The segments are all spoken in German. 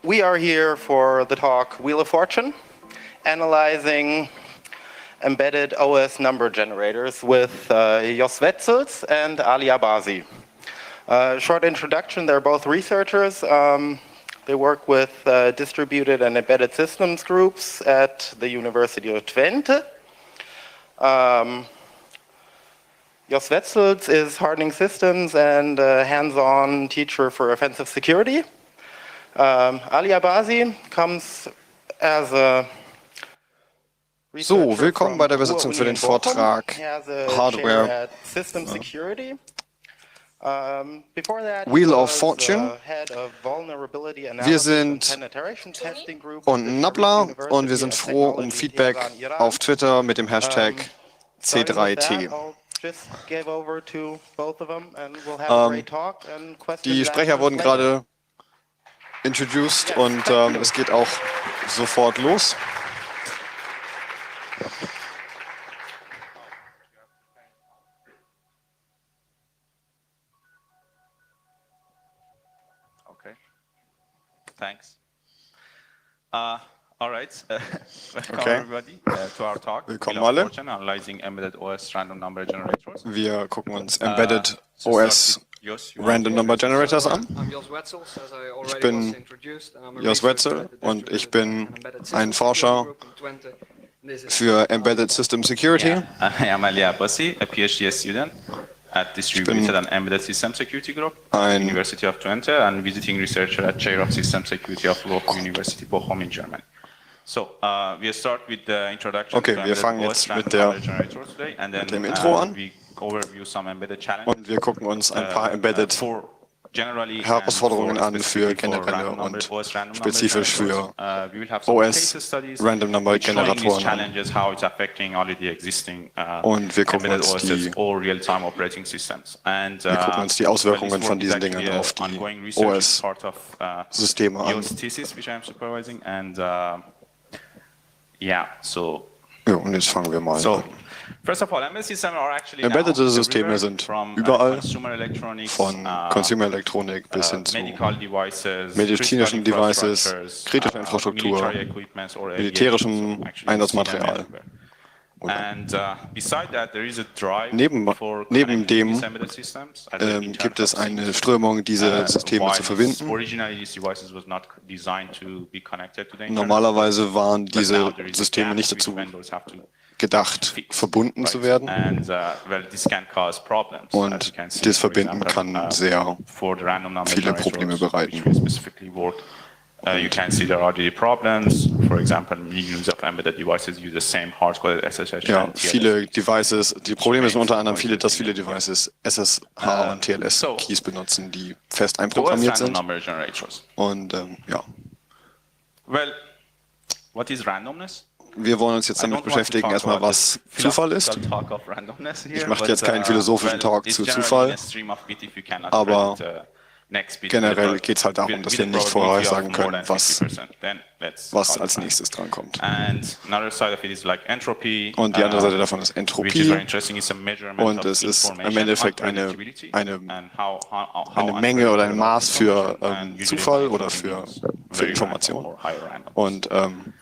We are here for the talk Wheel of Fortune, analyzing embedded OS number generators with Jos Wetzels and Ali Abazi. Short introduction, they're both researchers. They work with distributed and embedded systems groups at the University of Twente. Jos Wetzels is hardening systems and a hands-on teacher for offensive security. Ali Abazi comes as a So, willkommen bei der Übersetzung für den Vortrag Hardware Wheel of Fortune. Wir sind und Nabla und wir sind froh um Feedback auf Twitter mit dem Hashtag C3T. Die Sprecher wurden gerade introduced und es geht auch sofort los. Okay. Thanks. All right. Welcome everybody to our talk. Willkommen alle. Analyzing embedded OS random number generators. Wir gucken uns Embedded OS Random Number Generators an. Ich bin Jos Wetzel und ich bin ein Forscher für Embedded System Security. I am Ali Abazi, a PhD student at Distributed and Embedded System Security Group at the University of Twente and visiting researcher at Chair of System Security of Local University Bochum in Germany. So, we start with the introduction. Okay, wir fangen jetzt mit dem Intro an. Und wir gucken uns ein paar Embedded Herausforderungen an für generelle und spezifisch für OS Random Number Generatoren an. Und wir gucken uns die Auswirkungen von diesen Dingen auf die OS-Systeme an. Ja, und jetzt fangen wir mal an. Embedded Systeme sind überall, von Consumer Elektronik bis hin zu medizinischen Devices, kritischer Infrastruktur, militärischem Einsatzmaterial. Neben dem gibt es eine Strömung, diese Systeme zu verbinden. Normalerweise waren diese Systeme nicht dazu gedacht, verbunden zu werden. Und das Verbinden kann sehr viele Probleme bereiten. You can see there are the problems. For example, millions of embedded devices use the same hard-coded SSH. Ja, viele Devices. Die Probleme sind unter anderem, dass viele Devices SSH und TLS-Keys benutzen, die fest einprogrammiert sind. Und ja. Well, what is randomness? Wir wollen uns jetzt damit beschäftigen, erstmal, was Zufall ist. Ich mache jetzt keinen philosophischen Talk zu Zufall, aber generell geht es halt darum, dass wir nicht vorhersagen können, was als nächstes drankommt. Und die andere Seite davon ist Entropie. Und es ist im Endeffekt eine Menge oder ein Maß für Zufall oder für Information. Und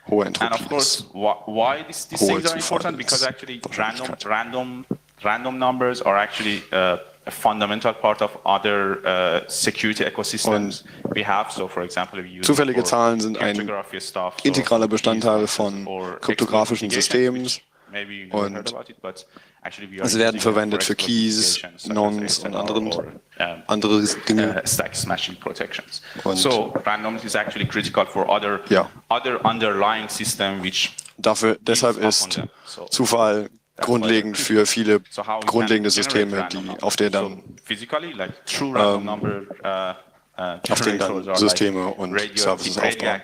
hohe Entropie ist hohe Zufall. Random numbers are actually a fundamental part of other security ecosystems we have. So, for example, if you use zufällige Zahlen sind ein integraler Bestandteil von kryptografischen Systemen und es werden verwendet für Keys, Nonce und andere Dinge. Und so, randomness is actually critical for other underlying systems which deshalb ist Zufall grundlegend für viele grundlegende Systeme, auf denen dann Systeme und Services aufbauen.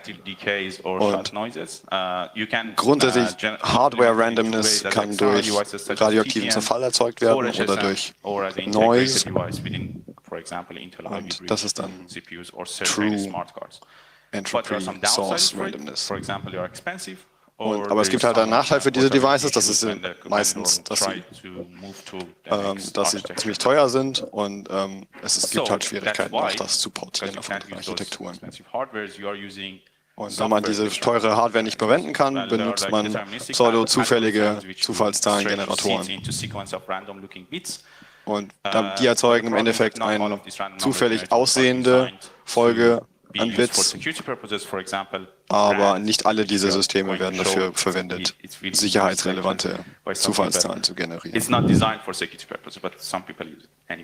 Und grundsätzlich Hardware-Randomness kann durch radioaktiven Zerfall erzeugt werden oder durch Noise. Und das ist dann True Entropy Source Randomness. Aber es gibt halt einen Nachteil für diese Devices, das ist meistens, dass sie ziemlich teuer sind und es gibt halt Schwierigkeiten, auch das zu portieren auf andere Architekturen. Und wenn man diese teure Hardware nicht verwenden kann, benutzt man pseudo-zufällige Zufallszahlengeneratoren. Und die erzeugen im Endeffekt eine zufällig aussehende Folge an Bits, aber nicht alle diese Systeme werden dafür verwendet, sicherheitsrelevante Zufallszahlen zu generieren.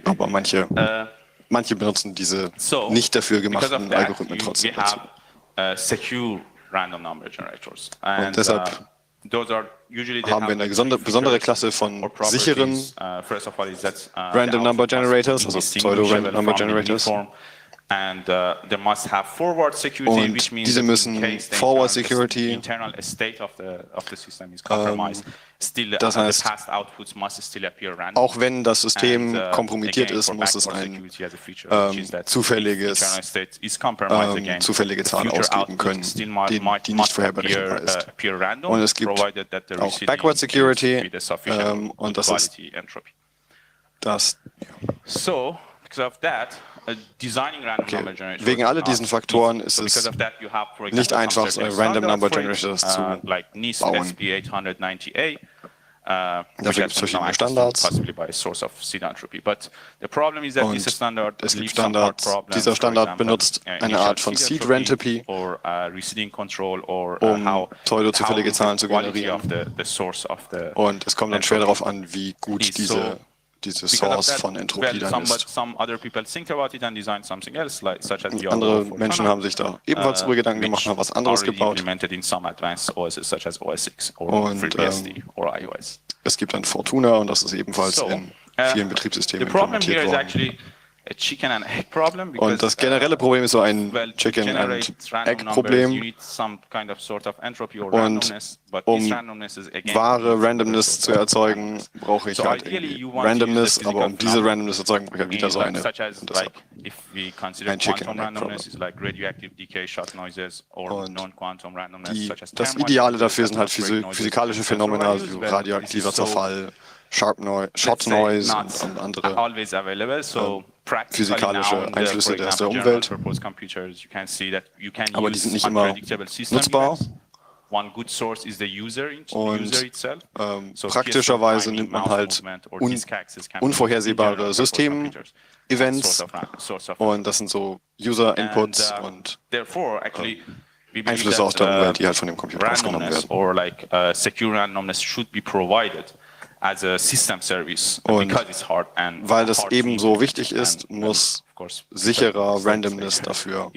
Aber manche benutzen diese nicht dafür gemachten Algorithmen trotzdem dazu. Und deshalb haben wir eine besondere Klasse von sicheren Random Number Generators, also Pseudo-Random Number Generators. Und diese müssen Forward Security, das heißt, auch wenn das System kompromittiert ist, muss es ein zufällige Zahl ausgeben können, die nicht vorherberechenbar ist. Und es gibt auch Backward Security, und das ist das. Okay. Wegen all diesen Faktoren ist es nicht einfach, so Random Number Generators zu bauen. Dafür gibt es verschiedene Standards. Und es gibt Standards. Dieser Standard benutzt eine Art von Seed Rentropy, um pseudo-zufällige Zahlen zu generieren. Und es kommt dann schwer darauf an, wie gut diese Source von Entropie dann ist. Andere Menschen haben sich da ebenfalls darüber Gedanken gemacht und haben was anderes gebaut. Und es gibt dann Fortuna und das ist ebenfalls in vielen Betriebssystemen implementiert worden. Und das generelle Problem ist so ein Chicken and Egg Problem. Und um wahre Randomness zu erzeugen, brauche ich halt Randomness, aber um diese Randomness zu erzeugen, brauche ich halt wieder so eine. Und deshalb ein Chicken and Egg Problem. Und das Ideale dafür sind halt physikalische Phänomena, wie radioaktiver Zerfall, Short Noise und andere physikalische Einflüsse aus der Umwelt. Aber die sind nicht immer nutzbar. Und praktischerweise nimmt man halt unvorhersehbare System-Events und das sind so User-Inputs und Einflüsse aus der Umwelt, die halt von dem Computer aufgenommen werden. Und weil das ebenso wichtig ist, muss sicherer Randomness dafür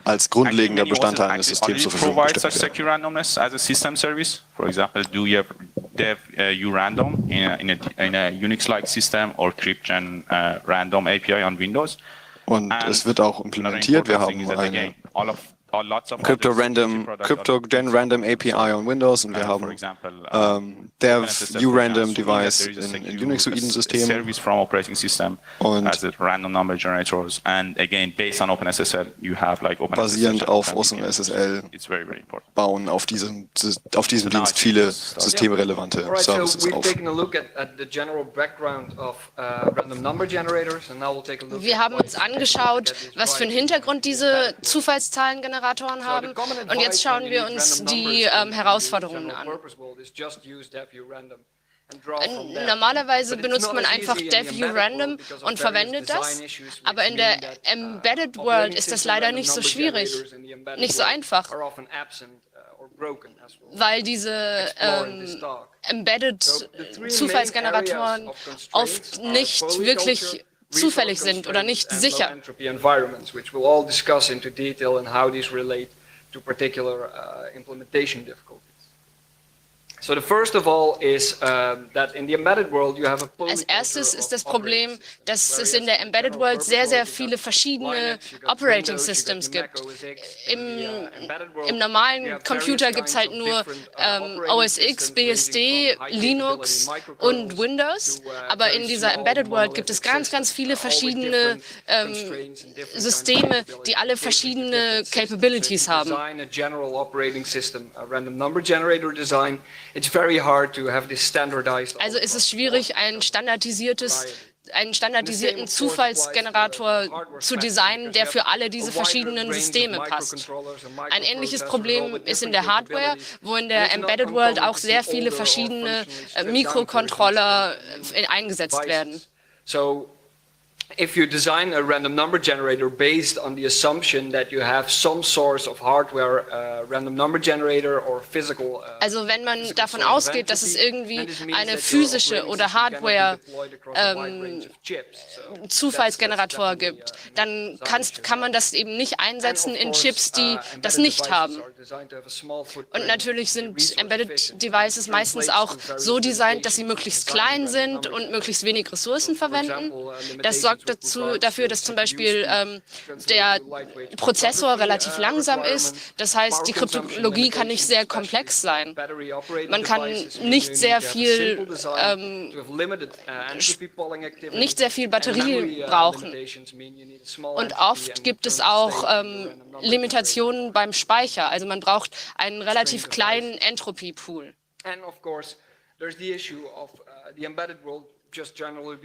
als grundlegender Bestandteil eines Systems zur Verfügung gestellt werden. For example, do you have dev urandom in a Unix-like system or cryptgen random API on Windows? Und es wird auch implementiert. Wir haben eine Cryptogen Random API on Windows und wir haben Dev urandom Device in Unixoiden Systemen und basierend auf OpenSSL bauen auf diesem Dienst viele systemrelevante Services auf. Wir haben uns angeschaut, was für einen Hintergrund diese Zufallszahlengeneratoren haben. Und jetzt schauen wir uns die Herausforderungen an. Normalerweise benutzt man einfach dev-urandom und verwendet das, aber in der Embedded World ist das leider nicht so schwierig, nicht so einfach, weil diese Embedded-Zufallsgeneratoren oft nicht wirklich zufällig sind oder nicht sicher. Als erstes ist das Problem, dass es in der Embedded World sehr, sehr viele verschiedene Operating Systems gibt. Im normalen Computer gibt es halt nur OS X, BSD, Linux und Windows, aber in dieser Embedded World gibt es ganz, ganz viele verschiedene Systeme, die alle verschiedene Capabilities haben. Also ist es schwierig, einen standardisierten Zufallsgenerator zu designen, der für alle diese verschiedenen Systeme passt. Ein ähnliches Problem ist in der Hardware, wo in der Embedded World auch sehr viele verschiedene Mikrocontroller eingesetzt werden. If you design a random number generator based on the assumption that you have some source of hardware, random number generator or physical. Also wenn man davon ausgeht, dass es irgendwie eine physische oder Hardware Zufallsgenerator gibt, dann kann man das eben nicht einsetzen in Chips, die das nicht haben. Und natürlich sind Embedded Devices meistens auch so designt, dass sie möglichst klein sind und möglichst wenig Ressourcen verwenden. Das sorgt dafür, dass zum Beispiel der Prozessor relativ langsam ist. Das heißt, die Kryptologie kann nicht sehr komplex sein. Man kann nicht sehr viel Batterie brauchen. Und oft gibt es auch Limitationen beim Speicher. Also man braucht einen relativ kleinen Entropy-Pool. And of course, there's the issue of the embedded world just generally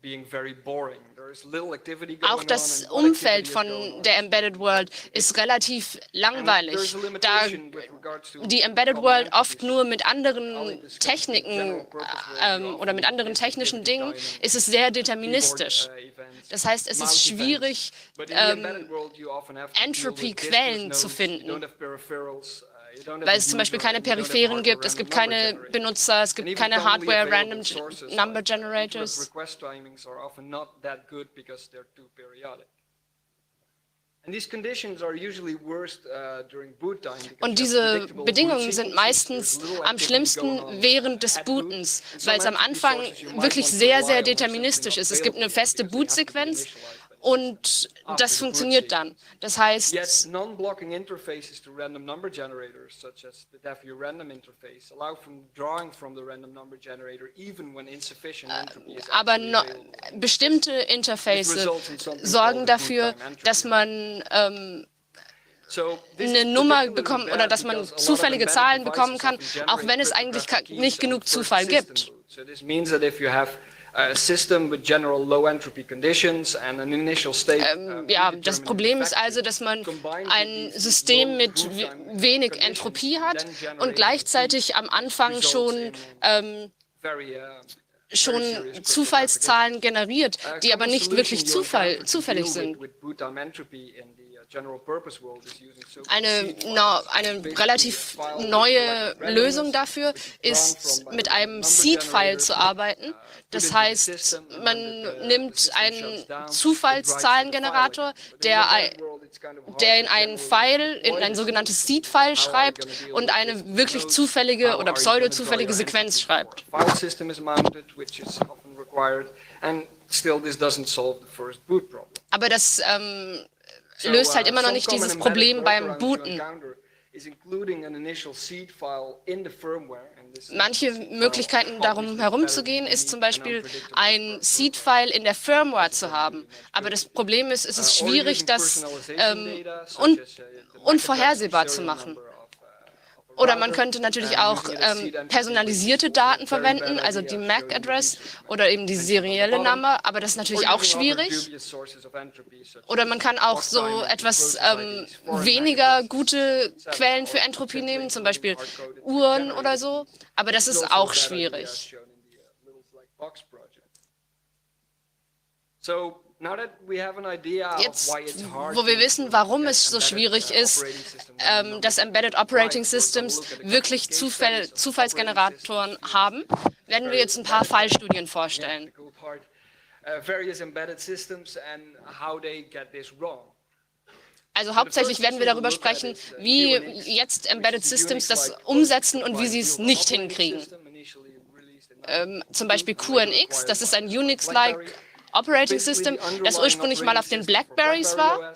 being very boring. There is little activity going on. Auch das Umfeld von der Embedded World ist relativ langweilig, da die Embedded World oft nur mit anderen Techniken oder mit anderen technischen Dingen ist es sehr deterministisch. Das heißt, es ist schwierig, Entropy-Quellen zu finden, weil es zum Beispiel keine Peripheren gibt, es gibt keine Benutzer, es gibt keine Hardware Random Number Generators. Und diese Bedingungen sind meistens am schlimmsten während des Bootens, weil es am Anfang wirklich sehr, sehr deterministisch ist. Es gibt eine feste Bootsequenz und das funktioniert dann. Das heißt, non-blocking interfaces to random number generators, such as the DEFU random interface, allow from drawing from the random number generator, even when insufficient entropy is aber bestimmte Interfaces sorgen dafür, dass man eine Nummer bekommt oder dass man zufällige Zahlen bekommen kann, auch wenn es eigentlich nicht genug Zufall gibt. Ja, das Problem ist also, dass man ein System mit wenig Entropie hat und gleichzeitig am Anfang schon Zufallszahlen generiert, die aber nicht wirklich zufällig sind. Eine relativ neue Lösung dafür ist, mit einem Seed-File zu arbeiten. Das heißt, man nimmt einen Zufallszahlengenerator, der in einen File, in ein sogenanntes Seed-File schreibt und eine wirklich zufällige oder pseudo-zufällige Sequenz schreibt. Aber das löst halt immer noch nicht dieses Problem beim Booten. Manche Möglichkeiten, darum herumzugehen, ist zum Beispiel ein Seed-File in der Firmware zu haben. Aber das Problem ist, es ist schwierig, das unvorhersehbar zu machen. Oder man könnte natürlich auch personalisierte Daten verwenden, also die MAC-Address oder eben die serielle Nummer, aber das ist natürlich auch schwierig. Oder man kann auch so etwas weniger gute Quellen für Entropie nehmen, zum Beispiel Uhren oder so, aber das ist auch schwierig. Jetzt, wo wir wissen, warum es so schwierig ist, dass Embedded Operating Systems wirklich Zufallsgeneratoren haben, werden wir jetzt ein paar Fallstudien vorstellen. Also hauptsächlich werden wir darüber sprechen, wie jetzt Embedded Systems das umsetzen und wie sie es nicht hinkriegen. Zum Beispiel QNX, das ist ein Unix-like Operating System, das ursprünglich mal auf den Blackberries war.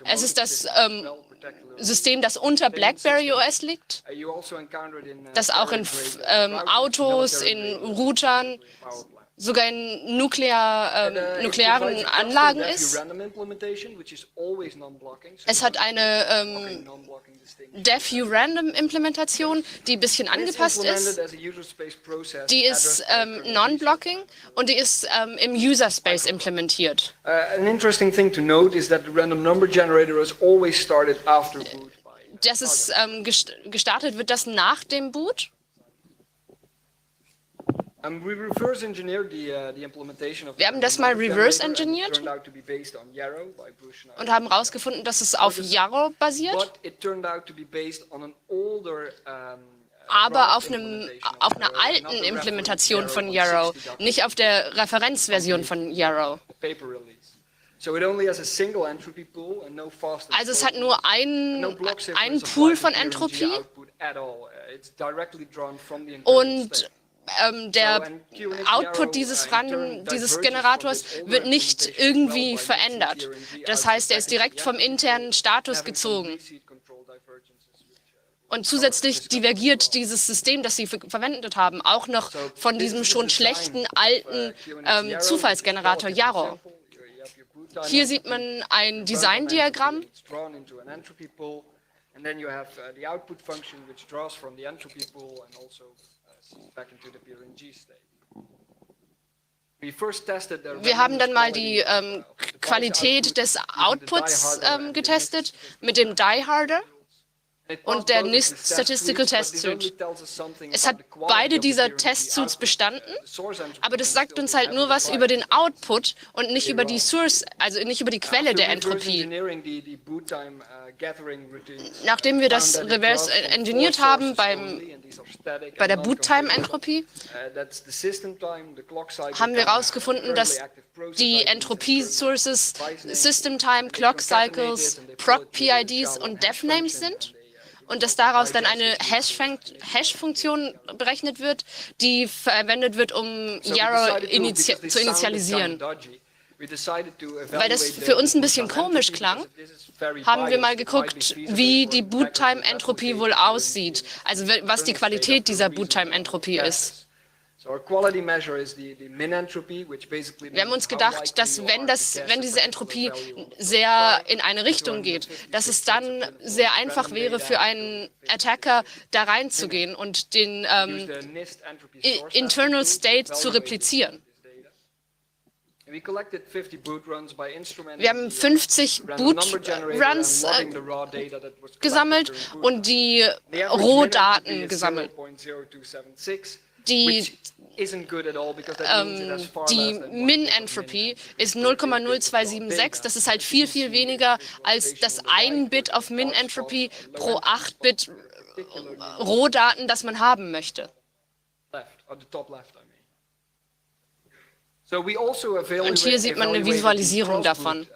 Es ist das System, das unter BlackBerry OS liegt, das auch in Autos, in Routern, sogar in nuklearen Anlagen ist. Es hat eine Def-U-Random-Implementation, die ein bisschen angepasst ist. Die ist non-blocking und die ist im User-Space implementiert. An interesting thing to note is that the random number generator has always started after boot. Das ist gestartet wird das nach dem Boot. Wir haben das mal reverse engineert und haben herausgefunden, dass es auf Yarrow basiert, aber auf einer alten Implementation von Yarrow, nicht auf der Referenzversion von Yarrow. Also es hat nur einen Pool von Entropie und der Output dieses Generators wird nicht irgendwie verändert. Das heißt, er ist direkt vom internen Status gezogen. Und zusätzlich divergiert dieses System, das Sie verwendet haben, auch noch von diesem schon schlechten alten Zufallsgenerator Yarrow. Hier sieht man ein Designdiagramm. Wir haben dann mal die Qualität des Outputs getestet mit dem Die-Harder und der NIST Statistical Test Suite. Es hat beide dieser Testsuits bestanden, aber das sagt uns halt nur was über den Output und nicht über die Source, also nicht über die Quelle der Entropie. Nachdem wir das reverse engineert haben bei der Boot-Time-Entropie, haben wir herausgefunden, dass die Entropie-Sources System-Time, Clock-Cycles, Proc-PIDs und Def-Names sind. Und dass daraus dann eine Hash-Funktion berechnet wird, die verwendet wird, um Yarrow zu initialisieren. Weil das für uns ein bisschen komisch klang, haben wir mal geguckt, wie die Boot-Time-Entropie wohl aussieht, also was die Qualität dieser Boot-Time-Entropie ist. Wir haben uns gedacht, dass wenn diese Entropie sehr in eine Richtung geht, dass es dann sehr einfach wäre für einen Attacker da reinzugehen und den Internal State zu replizieren. Wir haben 50 Boot-Runs gesammelt und die Rohdaten gesammelt. Die Min-Entropy ist 0,0276. Das ist halt viel, viel weniger als das 1 Bit auf Min-Entropy pro 8 Bit Rohdaten, das man haben möchte. Und hier sieht man eine Visualisierung davon.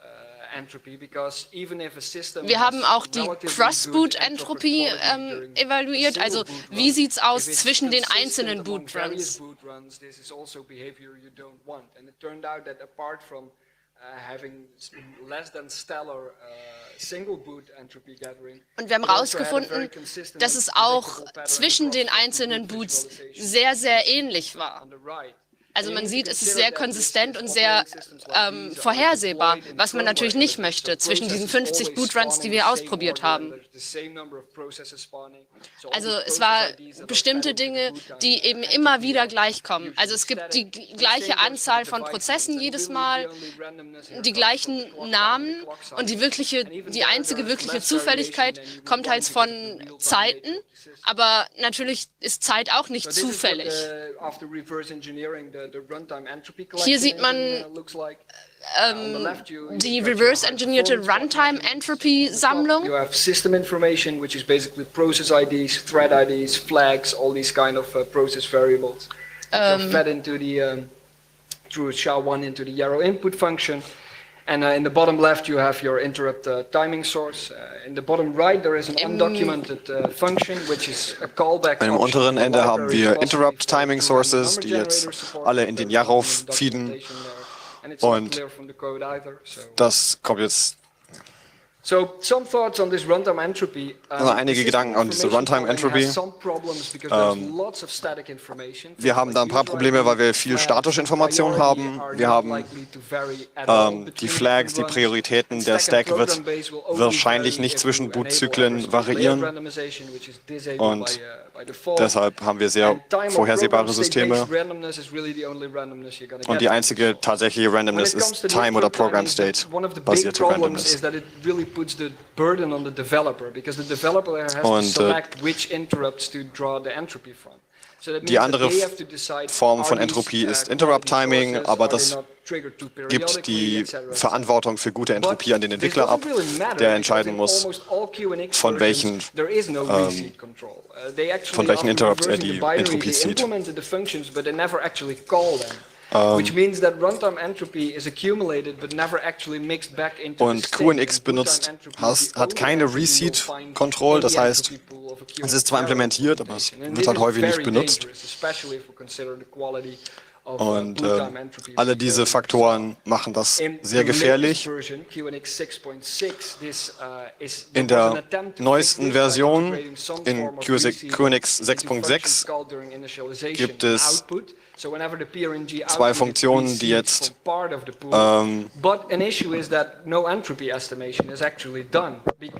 Wir haben auch die Cross-Boot-Entropie evaluiert, also wie sieht es aus zwischen den einzelnen Bootruns. Und wir haben herausgefunden, dass es auch zwischen den einzelnen Boots sehr, sehr ähnlich war. Also man sieht, es ist sehr konsistent und sehr vorhersehbar, was man natürlich nicht möchte, zwischen diesen 50 Bootruns, die wir ausprobiert haben. Also es war bestimmte Dinge, die eben immer wieder gleich kommen. Also es gibt die gleiche Anzahl von Prozessen jedes Mal, die gleichen Namen und die einzige wirkliche Zufälligkeit kommt halt von Zeiten, aber natürlich ist Zeit auch nicht zufällig. Hier sieht man die reverse-engineerte Runtime-Entropy-Sammlung. You have system information, which is basically process IDs, thread IDs, flags, all these kind of process variables. Fed into the through SHA-1 into the Yarrow input function. And in the bottom left, you have your interrupt timing source. In the bottom right, there is an undocumented function, which is a callback. Am unteren Ende haben wir Interrupt Timing Sources, die jetzt alle in den Yarrow feeden. Und das kommt jetzt. Also einige Gedanken an diese Runtime Entropy. Wir haben da ein paar Probleme, weil wir viel statische Informationen haben. Wir haben die Flags, die Prioritäten. Der Stack wird wahrscheinlich nicht zwischen Bootzyklen variieren. Und deshalb haben wir sehr vorhersehbare Systeme. Und die einzige tatsächliche Randomness ist Time- oder Program-State-basierte Randomness. Puts the burden on the developer because the developer has to select which interrupts to draw the entropy from. Die andere Form von Entropie ist Interrupt Timing, aber das gibt die Verantwortung für gute Entropie an den Entwickler ab, der entscheiden muss, von welchen Interrupts er die Entropie zieht. Which means that runtime entropy is accumulated but never actually mixed back into und QNX hat keine Reseed-Control, das heißt, es ist zwar implementiert, aber es wird halt häufig nicht benutzt. Und alle diese Faktoren machen das sehr gefährlich. In der neuesten Version, in QNX 6.6, gibt es zwei Funktionen, die jetzt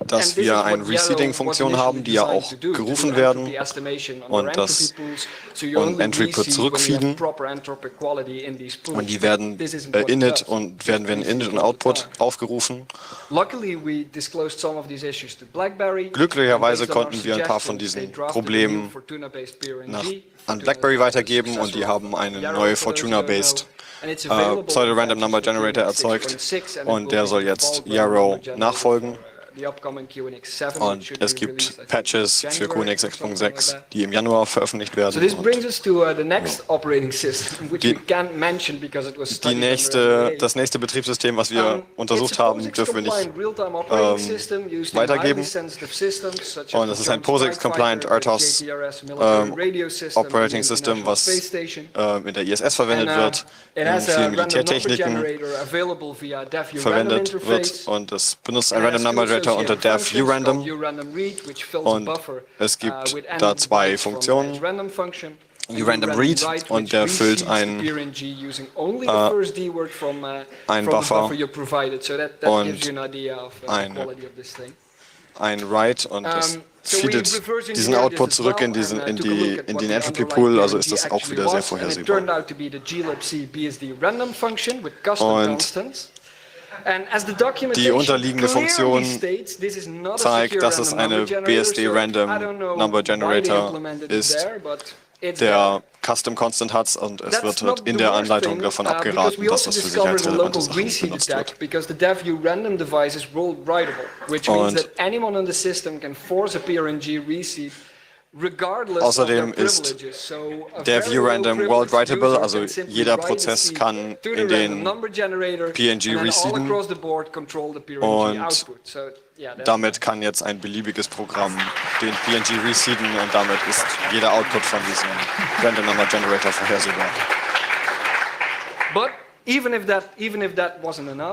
dass wir eine Reseeding-Funktion haben, die ja auch gerufen werden und Entropy zurückfeeden. Und die werden init und werden Init und Output aufgerufen. Glücklicherweise konnten wir ein paar von diesen Problemen an BlackBerry weitergeben und die haben einen neuen Fortuna-based Pseudo-Random Number Generator erzeugt und der soll jetzt Yarrow nachfolgen. Und es gibt Patches für QNX 6.6, die im Januar veröffentlicht werden. Das nächste Betriebssystem, was wir untersucht haben, dürfen wir nicht weitergeben. Und das ist ein POSIX-compliant RTOS Operating System, was in der ISS verwendet wird, in vielen Militärtechniken verwendet wird. Und es benutzt ein Random Number Generator unter dev urandom und es gibt da zwei Funktionen. Urandom read und der füllt einen Buffer und ein write und das feedet diesen Output zurück in den Entropy Pool, also ist das auch wieder sehr vorhersehbar. Und die unterliegende Funktion zeigt, dass es eine BSD Random Number Generator ist, der Custom Constant hat und es wird in der Anleitung davon abgeraten, dass das für sicherheitsrelevante Sachen benutzt wird. Und außerdem ist der ViewRandom world writable, also jeder Prozess kann in den PNG reseeden und damit kann jetzt ein beliebiges Programm den PNG reseeden und damit ist jeder Output von diesem Random Number Generator vorhersehbar.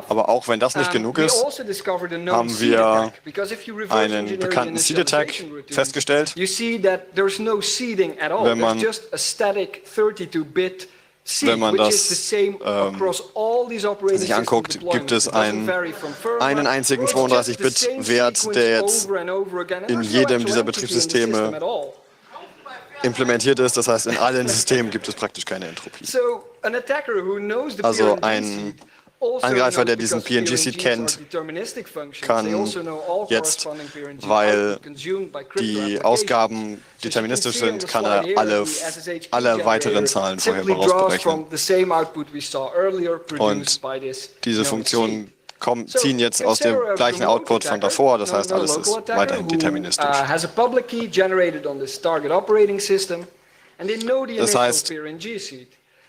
Aber auch wenn das nicht genug ist, haben wir einen bekannten Seed Attack festgestellt. Wenn man das sich anguckt, gibt es einen einzigen 32-Bit-Wert, der jetzt in jedem dieser Betriebssysteme implementiert ist. Das heißt, in allen Systemen gibt es praktisch keine Entropie. Also ein Angreifer, der diesen PNG-Seed kennt, kann jetzt, weil die Ausgaben deterministisch sind, kann er alle weiteren Zahlen vorher vorausberechnen. Und diese Funktionen ziehen jetzt aus dem gleichen Output von davor, das heißt, alles ist weiterhin deterministisch. Das heißt,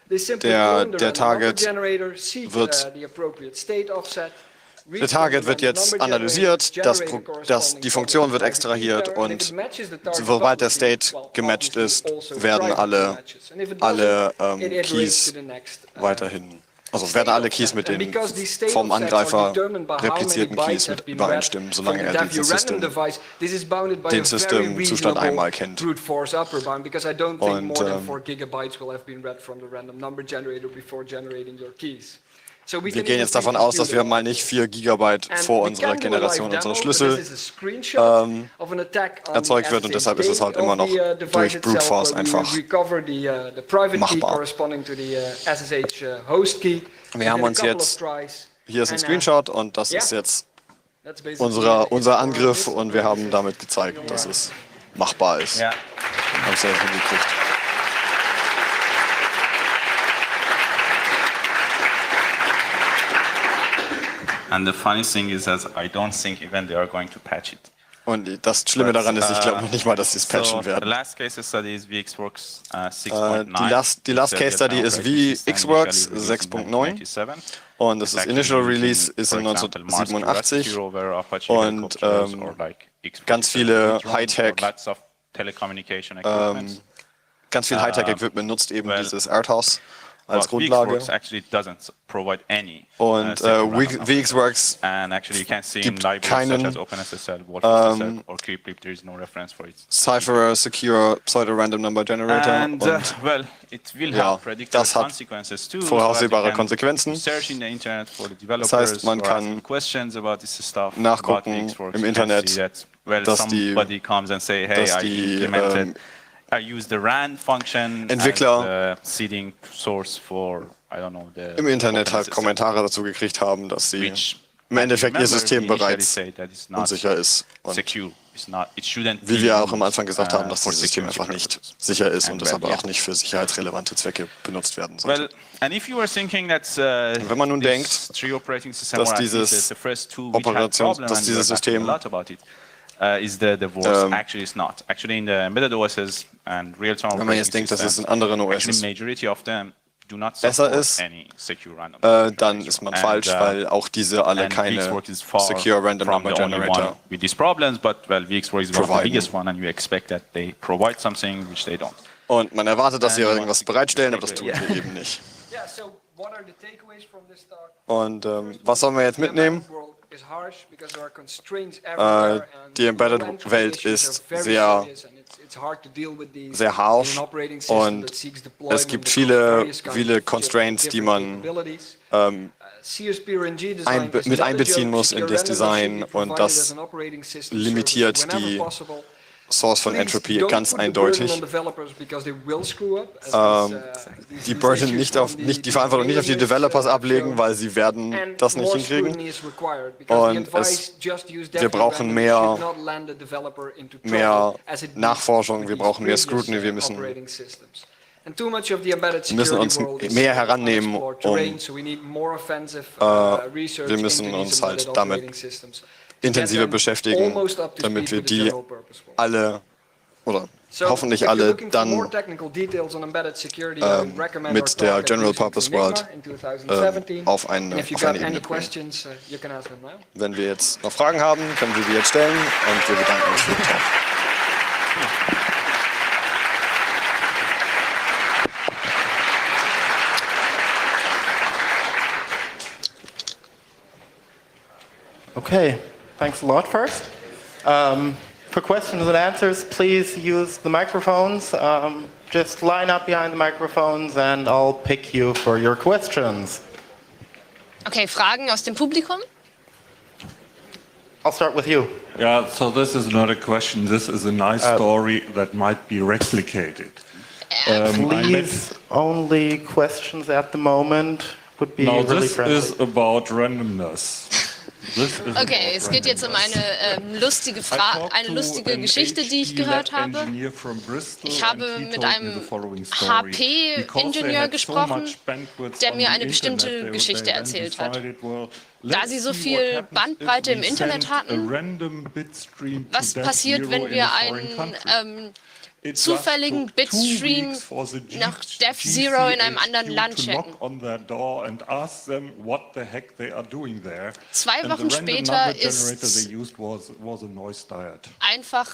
Der Target wird jetzt analysiert, die Funktion wird extrahiert und sobald der State gematcht ist, werden alle Keys weiterhin, also werden alle Keys mit den vom Angreifer replizierten Keys mit übereinstimmen, solange er den Systemzustand einmal kennt. Und wir gehen jetzt davon aus, dass wir mal nicht 4 Gigabyte vor unserer Generation unserer Schlüssel erzeugt wird und deshalb ist es halt immer noch durch Brute Force einfach machbar. Wir haben uns jetzt, hier ist ein Screenshot und das ist jetzt unser Angriff und wir haben damit gezeigt, dass es machbar ist. Haben es ja hingekriegt. And the funny thing is that I don't think even they are going to patch it. Und das Schlimme daran ist, ich glaube noch nicht mal, dass sie es patchen werden. The last case study is VxWorks 6.9. Die Last Case Study ist VxWorks 6.9 und das Initial Release ist in 1987 und ganz viele Hightech-Equipment nutzt eben dieses ArtHouse als Grundlage. Und VxWorks gibt keinen Cipher Secure Pseudo-Random Number Generator und das hat voraussehbare Konsequenzen. Das heißt, man kann nachgucken im Internet, dass die Entwickler im Internet halt Kommentare dazu gekriegt haben, dass sie im Endeffekt ihr System bereits unsicher ist. Und wie wir auch am Anfang gesagt haben, dass das System einfach nicht sicher ist und deshalb auch nicht für sicherheitsrelevante Zwecke benutzt werden sollte. Wenn man nun denkt, dass dieses System actually is not. Actually, in the embedded OSs and real-time wenn man jetzt denkt, dass es in anderen OSs majority of them do not besser ist, dann ist man falsch, weil auch diese alle keine Secure Random Number Generator with these problems, but well, VxWorks is one of the biggest one, and you expect that they provide something which they don't. Und man erwartet, dass sie irgendwas bereitstellen, aber das tun sie eben nicht. Und was sollen wir jetzt mitnehmen? Die Embedded-Welt ist sehr harsh und es gibt viele Constraints, die man mit einbeziehen muss in das Design und das limitiert die Source von Entropy ganz eindeutig. Die Burden die Verantwortung nicht auf die Developers ablegen, weil sie werden das nicht hinkriegen. Und wir brauchen mehr Nachforschung, wir brauchen mehr Scrutiny, wir müssen uns mehr herannehmen, wir müssen uns halt damit intensiver beschäftigen, damit wir die alle oder hoffentlich alle dann mit der General Purpose World auf eine Ebene bringen. Wenn wir jetzt noch Fragen haben, können wir die jetzt stellen und wir bedanken uns für den Talk. Okay, thanks a lot first. For questions and answers, please use the microphones. Just line up behind the microphones and I'll pick you for your questions. Okay, Fragen aus dem Publikum? I'll start with you. Yeah, so this is not a question. This is a nice story that might be replicated. Please, only questions at the moment would be really friendly. This is about randomness. Okay, es geht jetzt um eine lustige Geschichte, die ich gehört habe. Ich habe mit einem HP-Ingenieur gesprochen, der mir eine bestimmte Geschichte erzählt hat. Da sie so viel Bandbreite im Internet hatten, was passiert, wenn wir einen zufälligen Bitstream nach Def Zero in einem anderen Land checken. 2 Wochen später ist einfach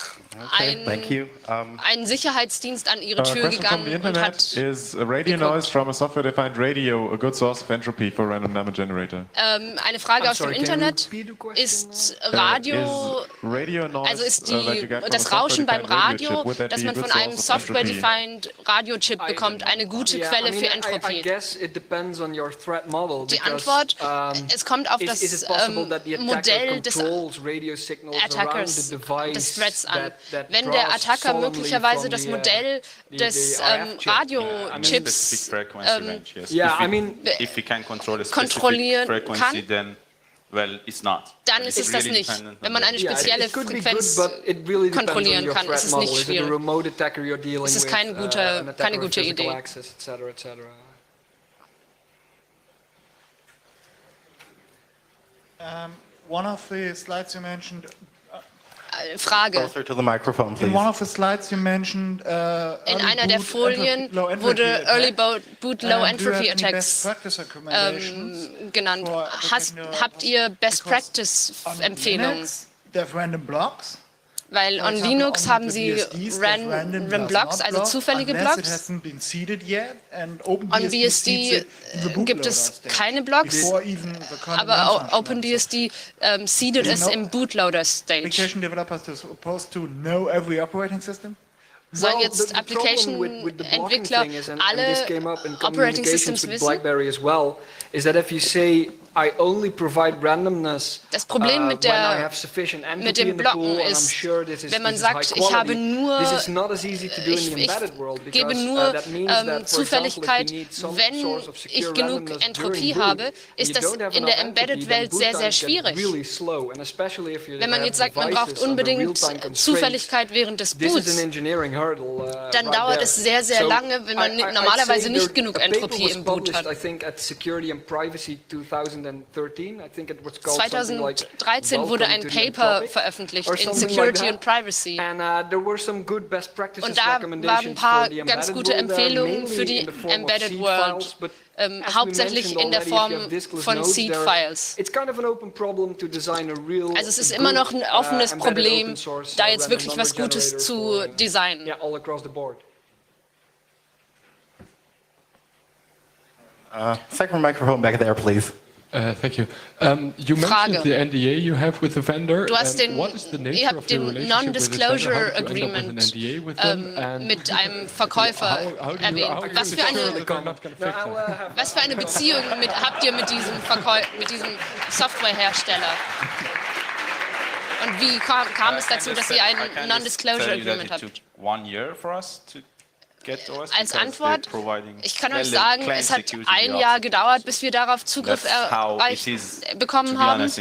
ein Sicherheitsdienst an ihre Tür gegangen und hat Is a radio noise from a software-defined radio a good source of entropy for random number generator? eine Frage aus dem Internet. Ist Radio, also ist das Rauschen beim Radio, das man von einem Software-defined Radio-Chip bekommt, eine gute Quelle für Entropie? Die Antwort, es kommt auf das Modell des Attackers, des Threats an. Wenn der Attacker möglicherweise das Modell des Radio-Chips kontrollieren kann, dann ist es das nicht. Wenn man eine spezielle Frequenz kontrollieren kann, ist es nicht schwierig. Es ist keine gute Idee. One of the slides you mentioned. Frage. In one of the slides you mentioned, in einer der Folien wurde Early Boot Low Entropy Attacks genannt. Habt ihr Best Practice Empfehlungen? Weil on Linux haben sie random Blocks, also zufällige Blocks. On BSD gibt es keine Blocks, aber OpenBSD seedet es im Bootloader-Stage. Sollen jetzt Application-Entwickler alle Operating Systems wissen? Das Problem mit dem Blocken ist, wenn man sagt, ich gebe nur Zufälligkeit, wenn ich genug Entropie habe, ist das in der Embedded-Welt sehr, sehr schwierig. Wenn man jetzt sagt, man braucht unbedingt Zufälligkeit während des Boots, dann dauert es sehr, sehr lange, wenn man normalerweise nicht genug Entropie im Boot hat. 2013 wurde ein Paper veröffentlicht in Security and Privacy. Und da waren ein paar ganz gute Empfehlungen für die Embedded World, hauptsächlich in der Form von Seed-Files. Also es ist immer noch ein offenes Problem, da jetzt wirklich was Gutes zu designen. Second microphone back there, please. Thank you. You mentioned the NDA you have with the vendor. Du hast ihr habt den Non-Disclosure Agreement mit einem Verkäufer erwähnt. Was für eine Beziehung habt ihr mit diesem Softwarehersteller? Und wie kam es dazu, dass ihr ein Non-Disclosure Agreement habt? Als Antwort, ich kann euch sagen, es hat ein Jahr gedauert, bis wir darauf Zugriff bekommen haben. Und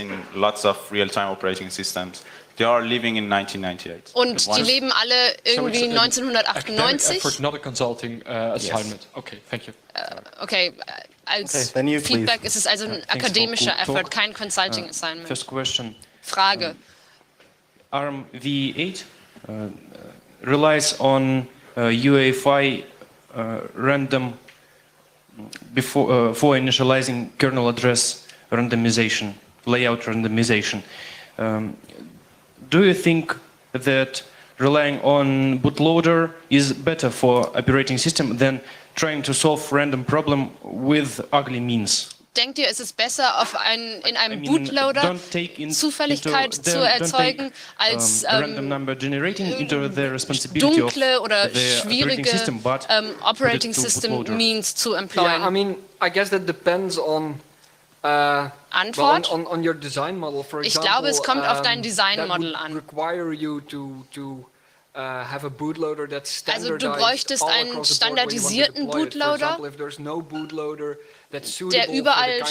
die leben alle irgendwie 1998. Okay, als Feedback ist es also ein akademischer Effort, kein Consulting Assignment. Frage. ARM v8 relies on UEFI random for initializing kernel address randomization, layout randomization. Do you think that relying on bootloader is better for operating system than trying to solve random problem with ugly means? Denkt ihr, ist es besser, in einem Bootloader Zufälligkeit zu erzeugen, als dunkle oder schwierige Operating System Means zu employen? Yeah, I mean, I guess that depends on Antwort? On your design model. For ich example, glaube, es kommt auf dein Designmodell an. Also du bräuchtest einen standardisierten Bootloader, der überall,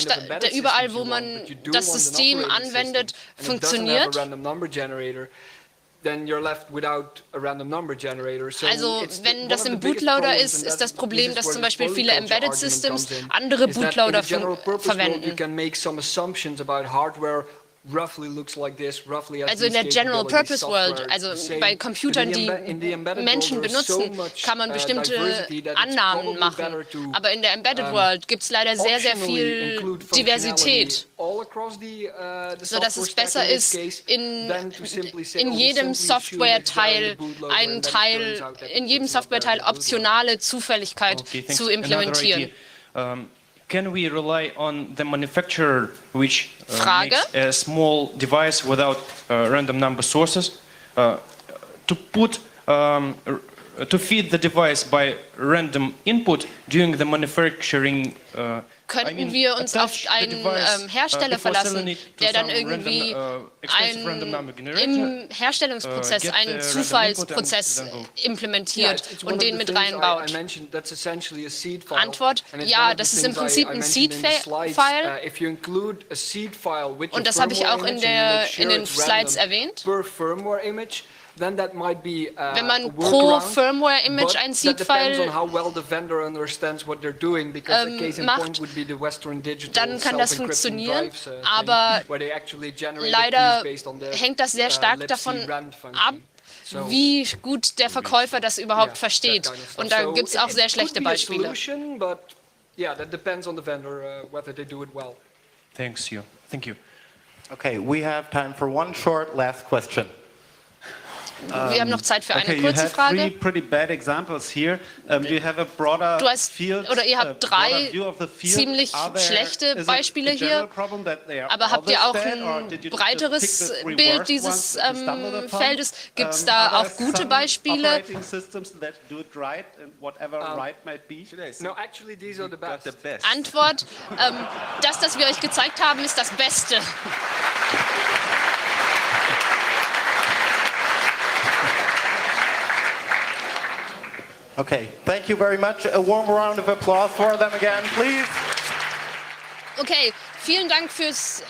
wo man das System anwendet, funktioniert. Also wenn das im Bootloader ist, ist das Problem, dass zum Beispiel viele Embedded Systems andere Bootloader verwenden. roughly looks like this, roughly has Also in der these General capabilities, Purpose World, software also is the same. bei Computern, die In the embedded Menschen world, there's so benutzen, much, kann man bestimmte diversity that it's Annahmen probably machen. better to, Aber in der Embedded World gibt es leider sehr, sehr optionally viel include Diversität, all across the sodass es software besser stack in ist, this case, in than to simply say, in oh, we jedem simply assume it's there in the Softwareteil bootloader einen and then it Teil, turns out that in it's jedem not there in Softwareteil the bootloader. optionale Zufälligkeit zu implementieren. Can we rely on the manufacturer which Frage? makes a small device without random number sources to put to feed the device by random input during the manufacturing? Könnten wir uns auf einen Hersteller verlassen, der dann irgendwie im Herstellungsprozess einen Zufallsprozess implementiert und den mit reinbaut? Antwort, ja, das ist im Prinzip ein Seed-File und das habe ich auch in den Slides erwähnt. Wenn man pro Firmware-Image ein Seed-File macht, dann kann das funktionieren, aber leider hängt das sehr stark davon ab, wie gut der Verkäufer das überhaupt versteht. Und da gibt es auch sehr schlechte Beispiele. Thank you. Okay, we have time for one short last question. Wir haben noch Zeit für eine kurze Frage. Du hast, oder ihr habt drei ziemlich schlechte Beispiele hier, aber habt ihr auch ein breiteres Bild dieses Feldes? Gibt es da auch gute Beispiele? Antwort, das wir euch gezeigt haben, ist das Beste. Okay, thank you very much. A warm round of applause for them again, please. Okay, vielen Dank fürs